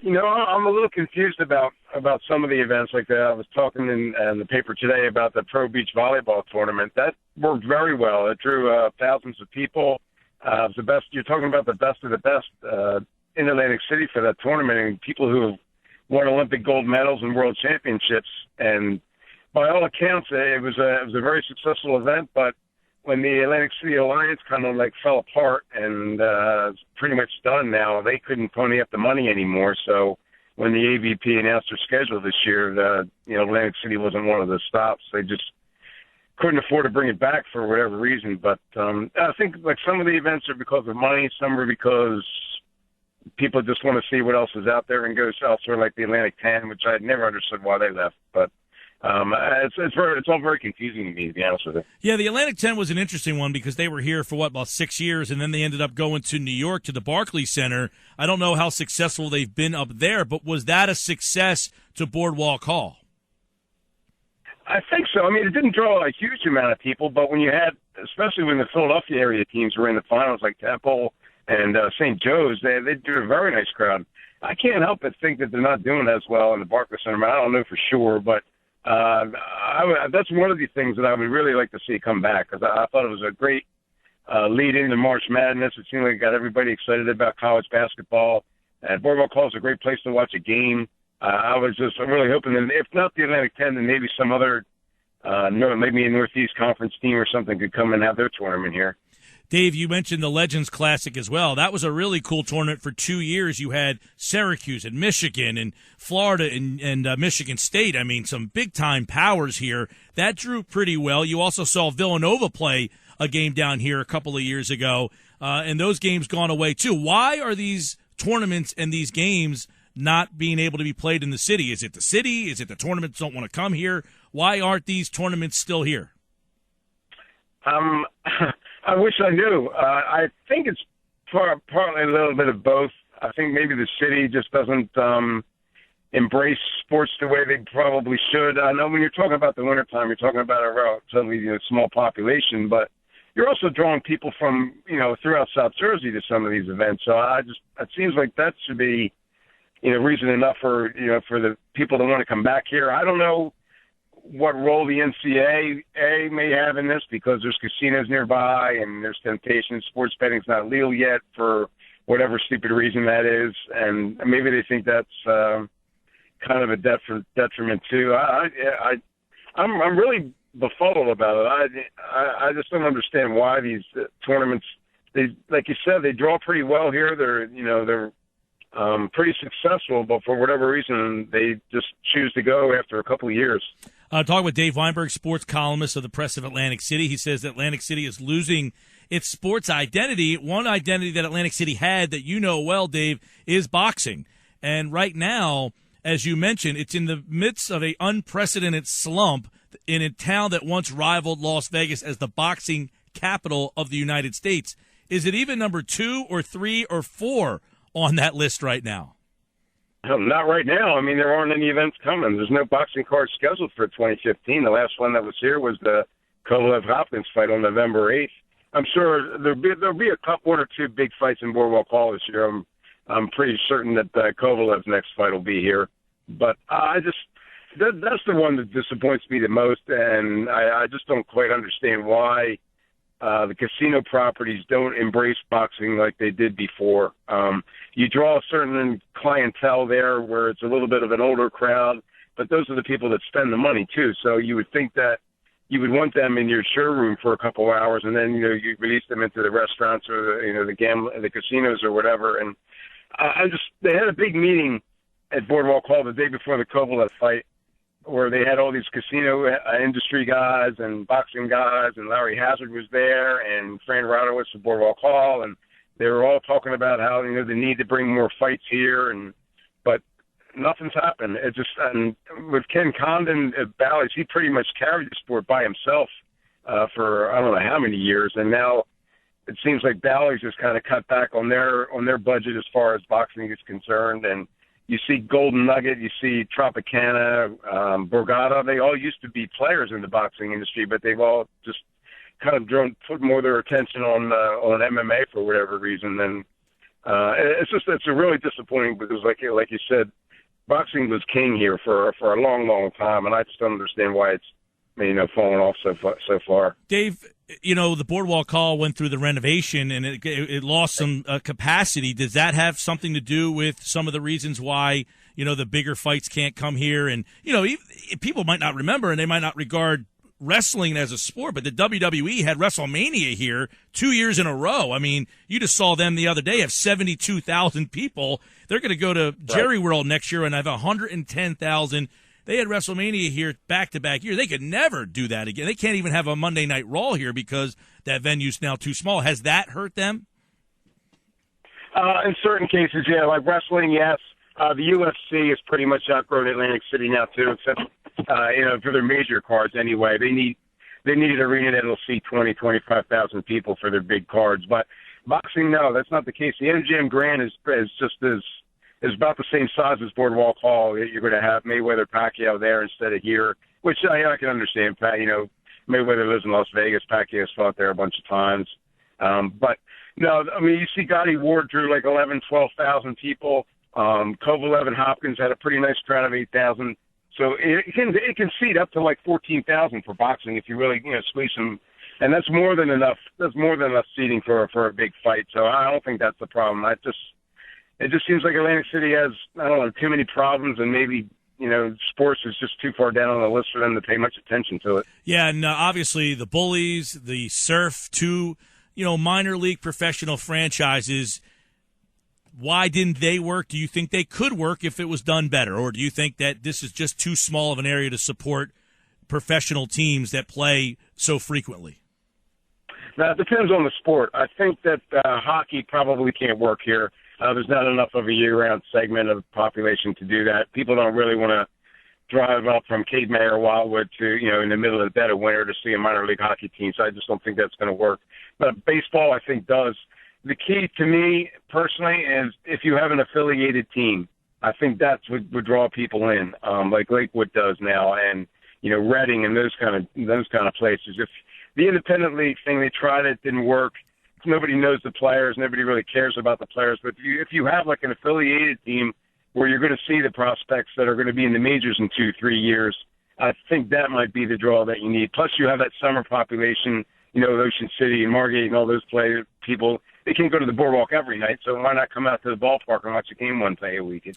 I'm a little confused about some of the events like that. I was talking in the paper today about the Pro Beach Volleyball Tournament. That worked very well. It drew thousands of people. It was the best. You're talking about the best of the best in Atlantic City for that tournament, and people who have won Olympic gold medals and world championships. And by all accounts, it was a very successful event. But when the Atlantic City Alliance kind of fell apart and it's pretty much done now, they couldn't pony up the money anymore. So when the AVP announced their schedule this year, Atlantic City wasn't one of the stops. They just couldn't afford to bring it back for whatever reason. But I think some of the events are because of money, some are because people just want to see what else is out there and go elsewhere, like the Atlantic 10, which I never understood why they left. But it's all very confusing to me, to be honest with you. Yeah, the Atlantic 10 was an interesting one because they were here for, about 6 years, and then they ended up going to New York to the Barclays Center. I don't know how successful they've been up there, but was that a success to Boardwalk Hall? I think so. I mean, it didn't draw a huge amount of people, but when you had, especially when the Philadelphia area teams were in the finals, like Temple and St. Joe's, they drew a very nice crowd. I can't help but think that they're not doing as well in the Barclays Center. I don't know for sure, but that's one of the things that I would really like to see come back, because I thought it was a great lead into March Madness. It seemed like it got everybody excited about college basketball. Boardwalk Hall is a great place to watch a game. I'm really hoping that if not the Atlantic 10, then maybe some other, maybe a Northeast Conference team or something could come and have their tournament here. Dave, you mentioned the Legends Classic as well. That was a really cool tournament for 2 years. You had Syracuse and Michigan and Florida and Michigan State. I mean, some big-time powers here. That drew pretty well. You also saw Villanova play a game down here a couple of years ago, and those games gone away too. Why are these tournaments and these games not being able to be played in the city? Is it the city? Is it the tournaments don't want to come here? Why aren't these tournaments still here? I wish I knew. I think it's partly a little bit of both. I think maybe the city just doesn't embrace sports the way they probably should. I know when you're talking about the wintertime, you're talking about a relatively small population, but you're also drawing people from, throughout South Jersey to some of these events. So it seems like that should be, reason enough for the people that want to come back here. I don't know what role the NCAA may have in this, because there's casinos nearby and there's temptation. Sports betting's not legal yet for whatever stupid reason that is, and maybe they think that's kind of a detriment too. I'm really befuddled about it. I just don't understand why these tournaments. They, like you said, they draw pretty well here. They're pretty successful, but for whatever reason, they just choose to go after a couple of years. Talking with Dave Weinberg, sports columnist of the Press of Atlantic City. He says that Atlantic City is losing its sports identity. One identity that Atlantic City had that you know well, Dave, is boxing. And right now, as you mentioned, it's in the midst of an unprecedented slump in a town that once rivaled Las Vegas as the boxing capital of the United States. Is it even number 2 or 3 or 4 on that list right now? Not right now. I mean, there aren't any events coming. There's no boxing card scheduled for 2015. The last one that was here was the Kovalev-Hopkins fight on November 8th. I'm sure there'll be one or two big fights in Boardwalk Hall this year. I'm pretty certain that Kovalev's next fight will be here. But that's the one that disappoints me the most, and I just don't quite understand why the casino properties don't embrace boxing like they did before. You draw a certain clientele there where it's a little bit of an older crowd, but those are the people that spend the money too. So you would think that you would want them in your showroom for a couple of hours, and then you release them into the restaurants or the casinos or whatever. And they had a big meeting at Boardwalk Hall the day before the Kovalev fight, where they had all these casino industry guys and boxing guys, and Larry Hazard was there, and Fran Rodowitz of Boardwalk Hall, and they were all talking about how the need to bring more fights here, but nothing's happened. And with Ken Condon at Bally's, he pretty much carried the sport by himself for I don't know how many years, and now it seems like Bally's has kind of cut back on their budget as far as boxing is concerned, and you see Golden Nugget, you see Tropicana, Borgata. They all used to be players in the boxing industry, but they've all just kind of put more of their attention on MMA for whatever reason. And It's a really disappointing because, like you said, boxing was king here for a long, long time, and I just don't understand why it's fallen off so far. Dave, the Boardwalk Hall went through the renovation and it lost some capacity. Does that have something to do with some of the reasons why the bigger fights can't come here? And people might not remember and they might not regard wrestling as a sport, but the WWE had WrestleMania here 2 years in a row. I mean, you just saw them the other day have 72,000 people. They're going to go to Jerry World next year and have 110,000. They had WrestleMania here back-to-back years. They could never do that again. They can't even have a Monday Night Raw here because that venue's now too small. Has that hurt them? In certain cases, yeah. Like wrestling, yes. The UFC has pretty much outgrown Atlantic City now, too, except, for their major cards anyway. They need an arena that'll seat 25,000 people for their big cards. But boxing, no, that's not the case. The MGM Grand is about the same size as Boardwalk Hall. You're going to have Mayweather-Pacquiao there instead of here, which I can understand. Mayweather lives in Las Vegas. Pacquiao's fought there a bunch of times. But, no, I mean, you see Gotti Ward drew like 12,000 people. Kovalev and Hopkins had a pretty nice crowd of 8,000. So it can seat up to like 14,000 for boxing if you really squeeze them, and that's more than enough. That's more than enough seating for a big fight. So I don't think that's the problem. It just seems like Atlantic City has too many problems, and maybe sports is just too far down on the list for them to pay much attention to it. Yeah, and obviously the Bullies, the Surf, two minor league professional franchises. Why didn't they work? Do you think they could work if it was done better? Or do you think that this is just too small of an area to support professional teams that play so frequently? Now, it depends on the sport. I think that hockey probably can't work here. There's not enough of a year-round segment of the population to do that. People don't really want to drive up from Cape May or Wildwood to, in the middle of the dead of winter to see a minor league hockey team. So I just don't think that's going to work. But baseball, I think, does. The key to me personally is if you have an affiliated team. I think that's what would draw people in, like Lakewood does now, and Reading and those kind of places. If the independent league thing, they tried it, didn't work. Nobody knows the players. Nobody really cares about the players. But if you have like an affiliated team where you're going to see the prospects that are going to be in the majors in 2-3 years, I think that might be the draw that you need. Plus, you have that summer population. Ocean City and Margate and all those people. They can't go to the boardwalk every night, so why not come out to the ballpark and watch a game one day a week?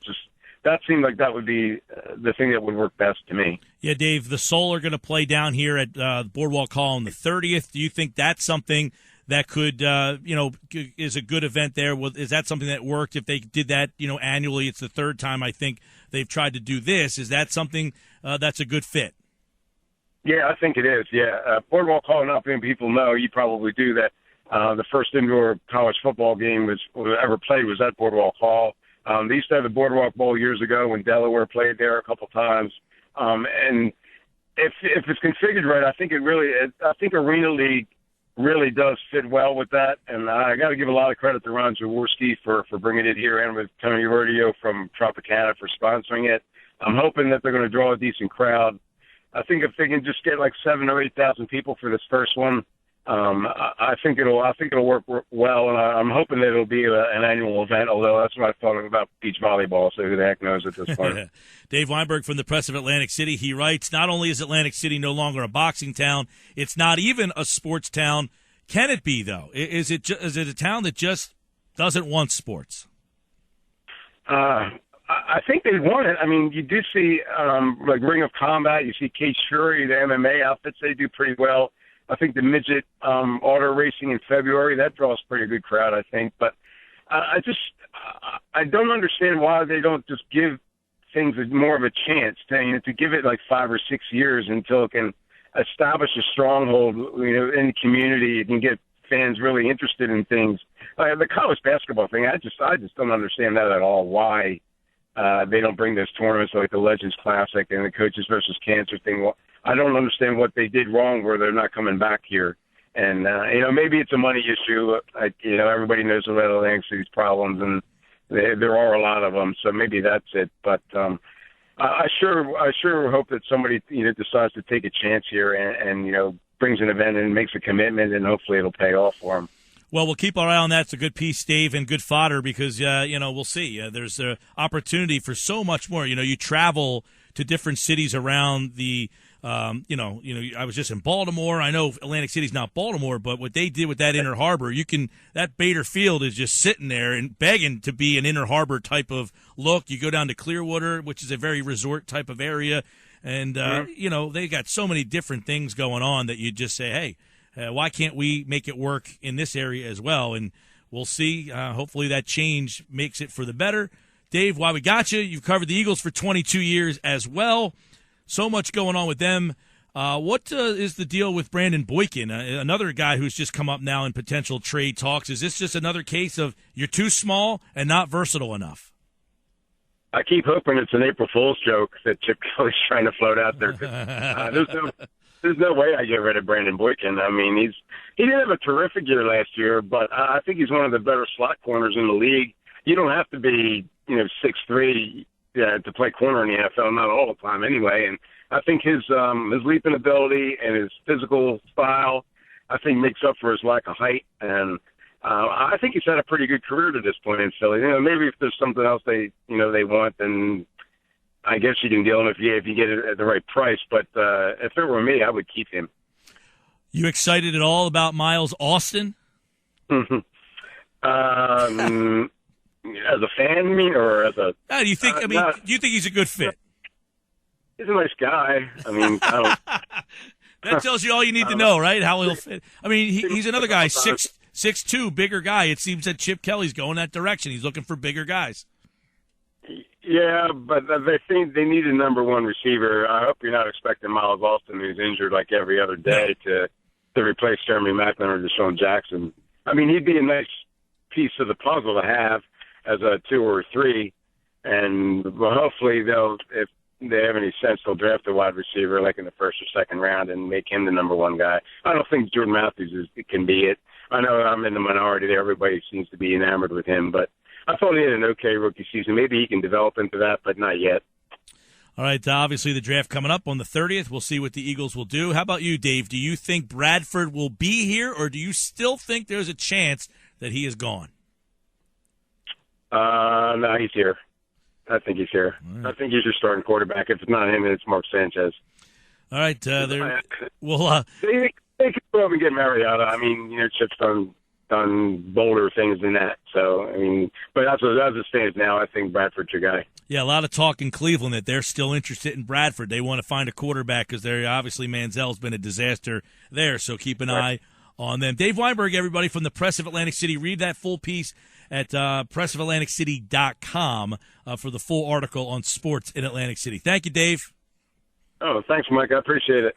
That seemed like that would be the thing that would work best to me. Yeah, Dave, the Soul are going to play down here at Boardwalk Hall on the 30th. Do you think that's something that could, is a good event there? Is that something that worked if they did that, annually? It's the third time I think they've tried to do this. Is that something that's a good fit? Yeah, I think it is, yeah. Boardwalk Hall, not many people know, you probably do that. The first indoor college football game was ever played was at Boardwalk Hall. They used to have the Boardwalk Bowl years ago when Delaware played there a couple times. And if it's configured right, I think Arena League really does fit well with that. And I got to give a lot of credit to Ron Jaworski for bringing it here, and with Tony Rodeo from Tropicana for sponsoring it. I'm hoping that they're going to draw a decent crowd. I think if they can just get like 7,000 or 8,000 people for this first one, I think it'll work well, and I'm hoping that it'll be an annual event. Although that's what I thought about beach volleyball, so who the heck knows at this point. Dave Weinberg from the Press of Atlantic City. He writes, not only is Atlantic City no longer a boxing town, it's not even a sports town. Can it be, though? Is it a town that just doesn't want sports? I think they want it. I mean, you do see like Ring of Combat. You see Kate Shuri, the MMA outfits. They do pretty well. I think the midget auto racing in February, that draws a pretty good crowd, I think. But I don't understand why they don't just give things more of a chance to give it like 5 or 6 years until it can establish a stronghold, in the community. It can get fans really interested in things. The college basketball thing, I just don't understand that at all. Why they don't bring those tournaments like the Legends Classic and the Coaches versus Cancer thing. Well, I don't understand what they did wrong where they're not coming back here. And, maybe it's a money issue. Everybody knows about Atlantic City's problems, and there are a lot of them, so maybe that's it. But I sure hope that somebody, decides to take a chance here and brings an event and makes a commitment, and hopefully it'll pay off for them. Well, we'll keep our eye on that. It's a good piece, Dave, and good fodder because, we'll see. There's an opportunity for so much more. You travel to different cities around the I was just in Baltimore. I know Atlantic City's not Baltimore, but what they did with that Inner Harbor, that Bader Field is just sitting there and begging to be an Inner Harbor type of look. You go down to Clearwater, which is a very resort type of area, and they got so many different things going on that you just say, hey, why can't we make it work in this area as well? And we'll see. Hopefully that change makes it for the better. Dave, while we got you, you've covered the Eagles for 22 years as well. So much going on with them. What is the deal with Brandon Boykin, another guy who's just come up now in potential trade talks? Is this just another case of you're too small and not versatile enough? I keep hoping it's an April Fool's joke that Chip Kelly's trying to float out there. There's no way I get rid of Brandon Boykin. I mean, he didn't have a terrific year last year, but I think he's one of the better slot corners in the league. You don't have to be 6'3" to play corner in the NFL, not all the time anyway. And I think his leaping ability and his physical style, I think, makes up for his lack of height. And I think he's had a pretty good career to this point in Philly. Maybe if there's something else they want, then I guess you can deal him if you get it at the right price. But if it were me, I would keep him. You excited at all about Miles Austin? As a fan, or as a? Do you think? Do you think he's a good fit? He's a nice guy. I mean, that tells you all you need to know, right? How he'll fit. I mean, he's another guy, 6'2", bigger guy. It seems that Chip Kelly's going that direction. He's looking for bigger guys. Yeah, but they think they need a number one receiver. I hope you're not expecting Miles Austin, who's injured like every other day, to replace Jeremy Maclin or Deshaun Jackson. I mean, he'd be a nice piece of the puzzle to have as a 2 or 3, and hopefully if they have any sense, they'll draft a wide receiver like in the first or second round and make him the number one guy. I don't think Jordan Matthews can be it. I know I'm in the minority there. Everybody seems to be enamored with him, but I thought he had an okay rookie season. Maybe he can develop into that, but not yet. All right, obviously the draft coming up on the 30th. We'll see what the Eagles will do. How about you, Dave? Do you think Bradford will be here, or do you still think there's a chance that he is gone? No, he's here. I think he's here. Right. I think he's your starting quarterback. If it's not him, it's Mark Sanchez. All right. They could probably get Mariota. I mean, Chip's done bolder things than that. So, I mean, but as it stands now, I think Bradford's your guy. Yeah, a lot of talk in Cleveland that they're still interested in Bradford. They want to find a quarterback because obviously Manziel's been a disaster there. So keep an eye on them. Dave Weinberg, everybody, from the Press of Atlantic City. Read that full piece at pressofatlanticcity.com for the full article on sports in Atlantic City. Thank you, Dave. Oh, thanks, Mike. I appreciate it.